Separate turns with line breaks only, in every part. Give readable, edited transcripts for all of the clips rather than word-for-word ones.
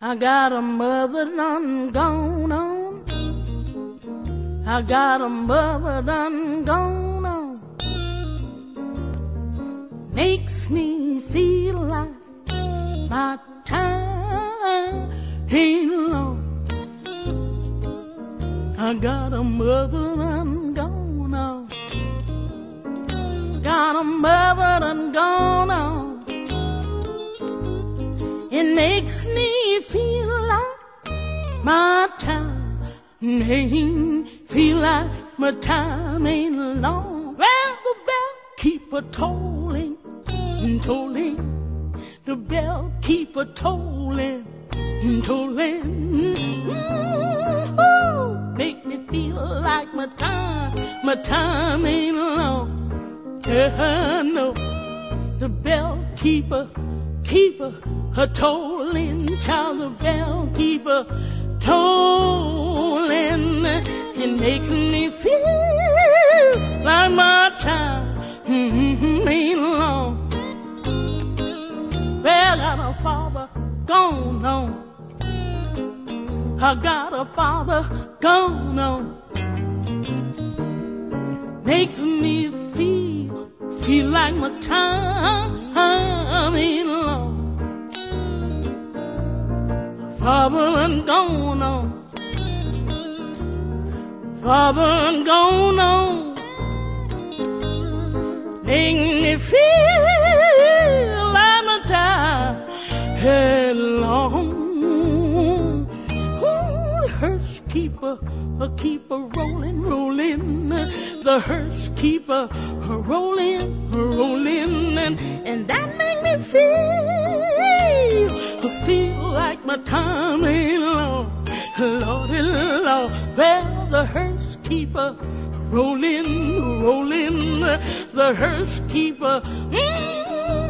I got a mother done gone on. I got a mother done gone on. Makes me feel like my time ain't long. I got a mother done gone on. Got a mother done gone on. It makes me feel like my time ain't feel like my time ain't long. Well, the bell keep a tolling, tolling. The bell keep a tolling, tolling. Ooh, make me feel like my time ain't long. Yeah, no, the bell keep a tolling, child, the bell keep a tolling. It makes me feel like my time ain't long. Well, I got a father gone on. I got a father gone on. Makes me feel like my time ain't long. Father and gone on. Father and gone on. Make me feel like my time had long. Ooh, the hearse keeper rolling, rolling. The hearse keeper rolling, rolling. And that make me feel like my time ain't long. Lordy, Lord, well, the hearse keeper rolling, rolling. The hearse keeper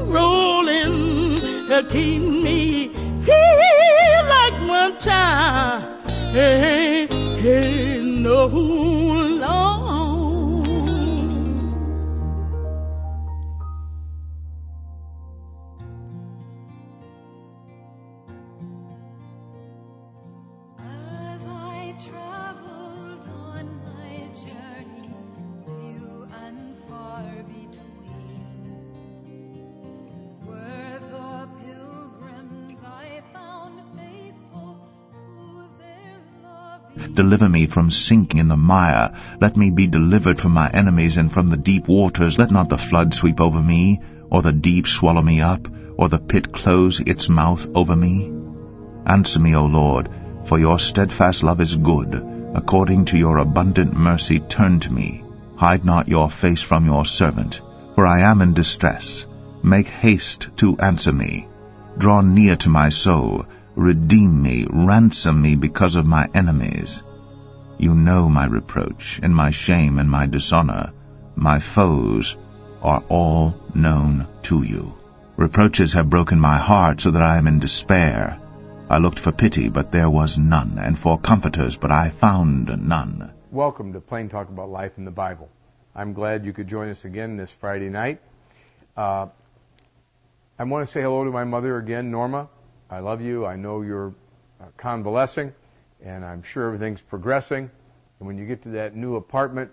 rolling. Keep me feel like my time ain't no long.
Traveled on my journey, few and far between, were the pilgrims I found faithful to their love.
Deliver me from sinking in the mire. Let me be delivered from my enemies and from the deep waters. Let not the flood sweep over me, or the deep swallow me up, or the pit close its mouth over me. Answer me, O Lord, for your steadfast love is good. According to your abundant mercy, turn to me. Hide not your face from your servant, for I am in distress. Make haste to answer me. Draw near to my soul. Redeem me, ransom me because of my enemies. You know my reproach, and my shame, and my dishonor. My foes are all known to you. Reproaches have broken my heart, so that I am in despair. I looked for pity, but there was none, and for comforters, but I found none.
Welcome to Plain Talk About Life in the Bible. I'm glad you could join us again this Friday night. I want to say hello to my mother again, Norma. I love you. I know you're convalescing, and I'm sure everything's progressing. And when you get to that new apartment,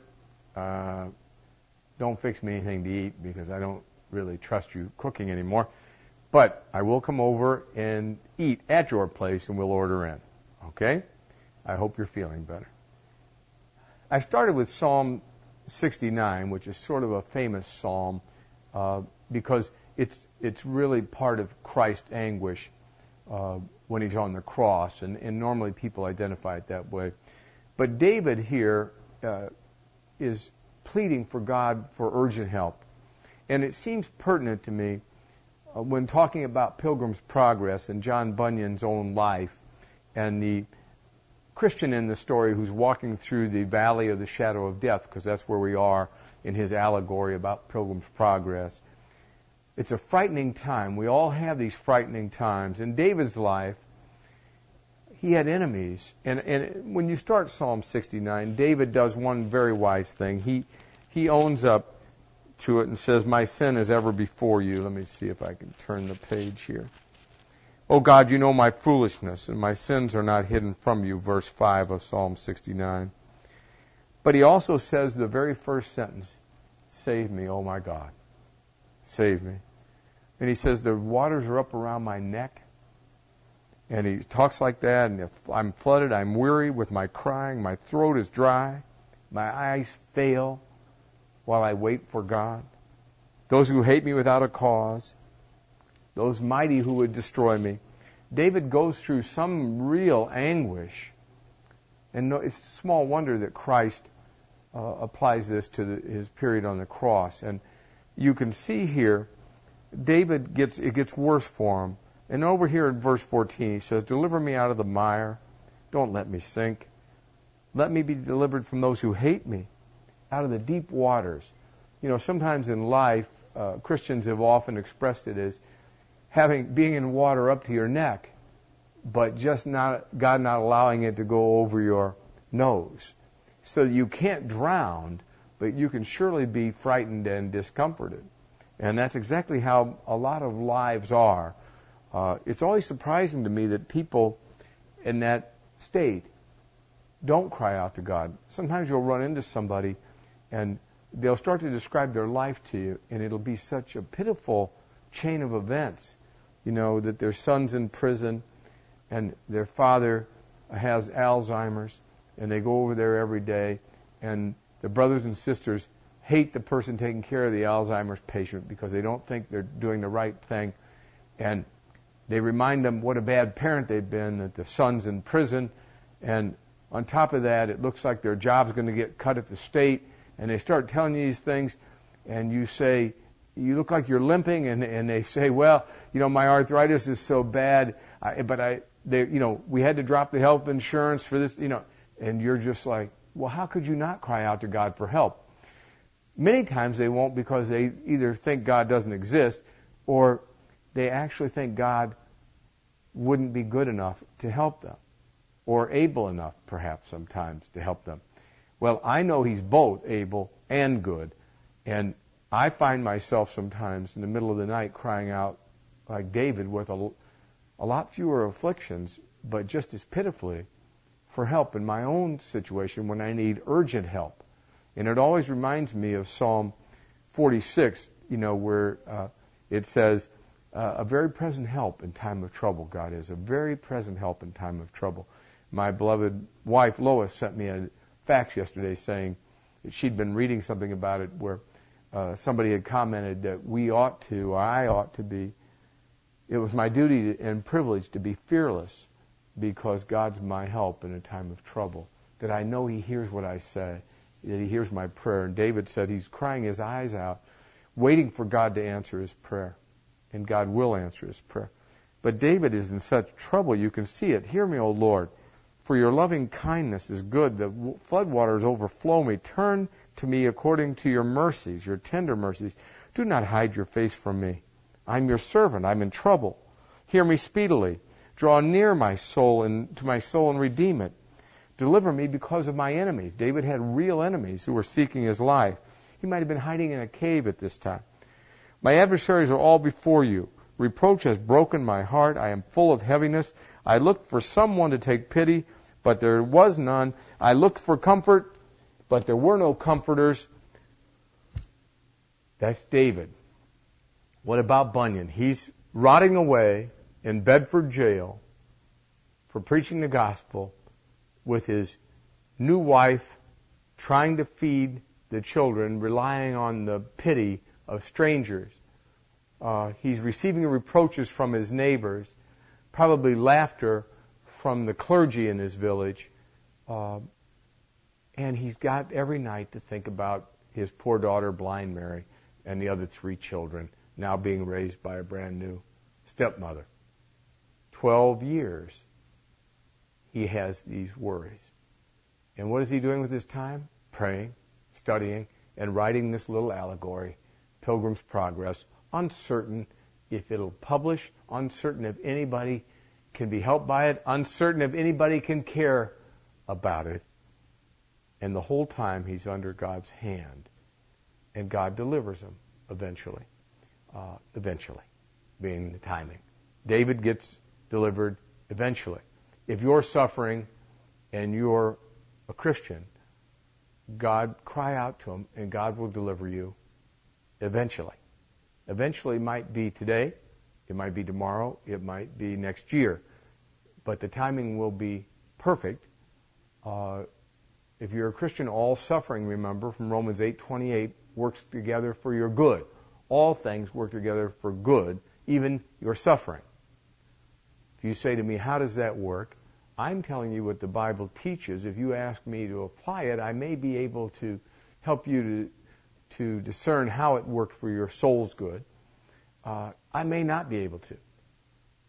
don't fix me anything to eat, because I don't really trust you cooking anymore. But I will come over and eat at your place, and we'll order in. Okay? I hope you're feeling better. I started with Psalm 69, which is sort of a famous psalm, because it's really part of Christ's anguish when he's on the cross, and normally people identify it that way. But David here is pleading for God for urgent help. And it seems pertinent to me when talking about Pilgrim's Progress and John Bunyan's own life and the Christian in the story who's walking through the valley of the shadow of death, because that's where we are in his allegory about Pilgrim's Progress. It's a frightening time. We all have these frightening times. In David's life, he had enemies. And when you start Psalm 69, David does one very wise thing. He owns up to it and says, my sin is ever before you. Let me see if I can turn the page here. O God, you know my foolishness, and my sins are not hidden from you, verse 5 of Psalm 69. But he also says the very first sentence, save me, O my God. Save me. And he says, the waters are up around my neck. And he talks like that, and if I'm flooded, I'm weary with my crying, my throat is dry, my eyes fail while I wait for God. Those who hate me without a cause, those mighty who would destroy me. David goes through some real anguish, and it's small wonder that Christ applies this to his period on the cross. And you can see here, it gets worse for him. And over here in verse 14, he says, deliver me out of the mire. Don't let me sink. Let me be delivered from those who hate me, out of the deep waters. You know, sometimes in life, Christians have often expressed it as being in water up to your neck, but just God not allowing it to go over your nose. So you can't drown, but you can surely be frightened and discomforted. And that's exactly how a lot of lives are. It's always surprising to me that people in that state don't cry out to God. Sometimes you'll run into somebody and they'll start to describe their life to you, and it'll be such a pitiful chain of events. You know, that their son's in prison and their father has Alzheimer's, and they go over there every day, and the brothers and sisters hate the person taking care of the Alzheimer's patient because they don't think they're doing the right thing. And they remind them what a bad parent they've been, that the son's in prison. And on top of that, it looks like their job's going to get cut at the state. And they start telling you these things, and you say, you look like you're limping, and they say, well, you know, my arthritis is so bad, we had to drop the health insurance for this, you know. And you're just like, well, how could you not cry out to God for help? Many times they won't, because they either think God doesn't exist, or they actually think God wouldn't be good enough to help them, or able enough, perhaps, sometimes, to help them. Well, I know He's both able and good, and I find myself sometimes in the middle of the night crying out like David with a lot fewer afflictions, but just as pitifully, for help in my own situation when I need urgent help. And it always reminds me of Psalm 46, you know, where it says, a very present help in time of trouble, God is. A very present help in time of trouble. My beloved wife, Lois, sent me a fax yesterday saying that she'd been reading something about it where somebody had commented that I ought to be, it was my duty and privilege to be fearless because God's my help in a time of trouble, that I know He hears what I say, that He hears my prayer. And David said he's crying his eyes out, waiting for God to answer his prayer. And God will answer his prayer. But David is in such trouble, you can see it. Hear me, O Lord, for your loving kindness is good. The floodwaters overflow me. Turn to me according to your mercies, your tender mercies. Do not hide your face from me. I'm your servant. I'm in trouble. Hear me speedily. Draw near my soul to my soul and redeem it. Deliver me because of my enemies. David had real enemies who were seeking his life. He might have been hiding in a cave at this time. My adversaries are all before you. Reproach has broken my heart. I am full of heaviness. I looked for someone to take pity, but there was none. I looked for comfort, but there were no comforters. That's David. What about Bunyan? He's rotting away in Bedford jail for preaching the gospel with his new wife, trying to feed the children, relying on the pity of strangers. He's receiving reproaches from his neighbors, probably laughter from the clergy in his village. And he's got every night to think about his poor daughter, blind Mary, and the other 3 children, now being raised by a brand new stepmother. 12 years he has these worries. And what is he doing with his time? Praying, studying, and writing this little allegory, Pilgrim's Progress, uncertain if it'll publish, uncertain if anybody can be helped by it, uncertain if anybody can care about it. And the whole time he's under God's hand. And God delivers him eventually. Eventually, being the timing. David gets delivered eventually. If you're suffering and you're a Christian, God, cry out to Him, and God will deliver you eventually. Eventually might be today, it might be tomorrow, it might be next year, but the timing will be perfect. If you're a Christian, all suffering, remember, from Romans 8:28, works together for your good. All things work together for good, even your suffering. If you say to me, how does that work? I'm telling you what the Bible teaches. If you ask me to apply it, I may be able to help you to discern how it worked for your soul's good. I may not be able to.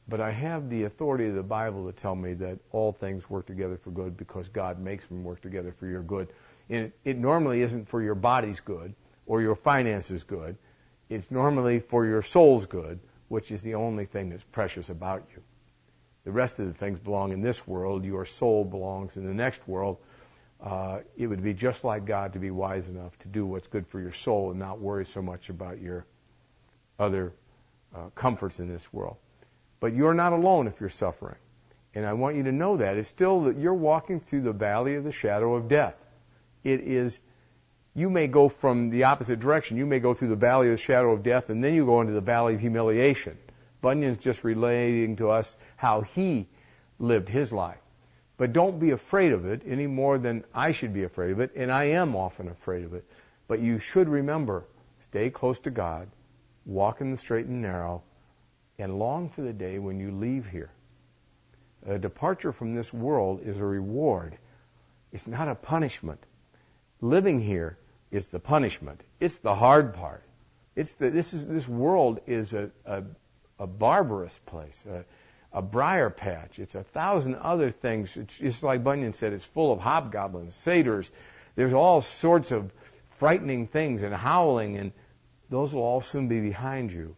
But I have the authority of the Bible to tell me that all things work together for good because God makes them work together for your good. And it normally isn't for your body's good or your finances' good. It's normally for your soul's good, which is the only thing that's precious about you. The rest of the things belong in this world. Your soul belongs in the next world. It would be just like God to be wise enough to do what's good for your soul and not worry so much about your other comforts in this world. But you're not alone if you're suffering. And I want you to know that. It's still that you're walking through the valley of the shadow of death. It is, you may go from the opposite direction. You may go through the valley of the shadow of death, and then you go into the valley of humiliation. Bunyan's just relating to us how he lived his life. But don't be afraid of it any more than I should be afraid of it, and I am often afraid of it. But you should remember, stay close to God, walk in the straight and narrow, and long for the day when you leave here. A departure from this world is a reward. It's not a punishment. Living here is the punishment. It's the hard part. This world is a barbarous place, a briar patch. It's 1,000 other things. It's just like Bunyan said, it's full of hobgoblins, satyrs. There's all sorts of frightening things and howling, and those will all soon be behind you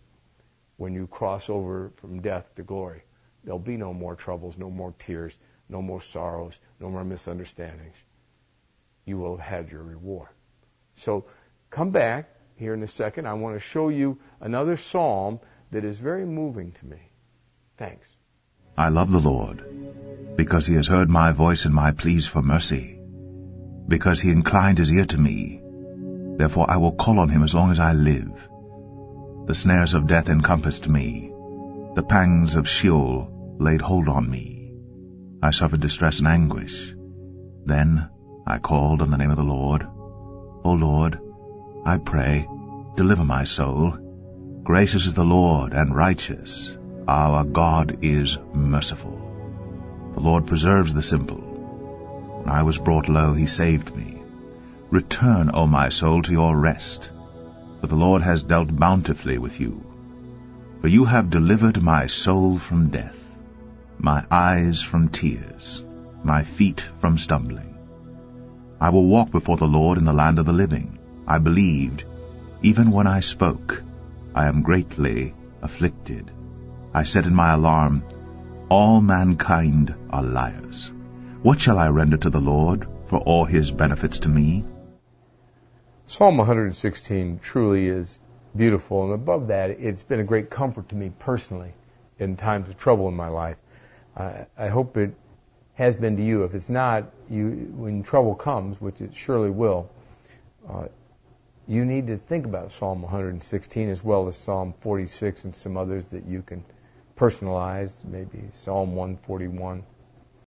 when you cross over from death to glory. There'll be no more troubles, no more tears, no more sorrows, no more misunderstandings. You will have had your reward. So come back here in a second. I want to show you another psalm that is very moving to me. Thanks.
I love the Lord, because He has heard my voice and my pleas for mercy, because He inclined His ear to me. Therefore I will call on Him as long as I live. The snares of death encompassed me. The pangs of Sheol laid hold on me. I suffered distress and anguish. Then I called on the name of the Lord. O Lord, I pray, deliver my soul. Gracious is the Lord and righteous. Our God is merciful. The Lord preserves the simple. When I was brought low, He saved me. Return, O my soul, to your rest, for the Lord has dealt bountifully with you. For you have delivered my soul from death, my eyes from tears, my feet from stumbling. I will walk before the Lord in the land of the living. I believed, even when I spoke. I am greatly afflicted. I said in my alarm, all mankind are liars. What shall I render to the Lord for all His benefits to me?
Psalm 116 truly is beautiful, and above that, it's been a great comfort to me personally in times of trouble in my life. I hope it has been to you. If it's not, when trouble comes, which it surely will, you need to think about Psalm 116 as well as Psalm 46 and some others that you can personalize, maybe Psalm 141.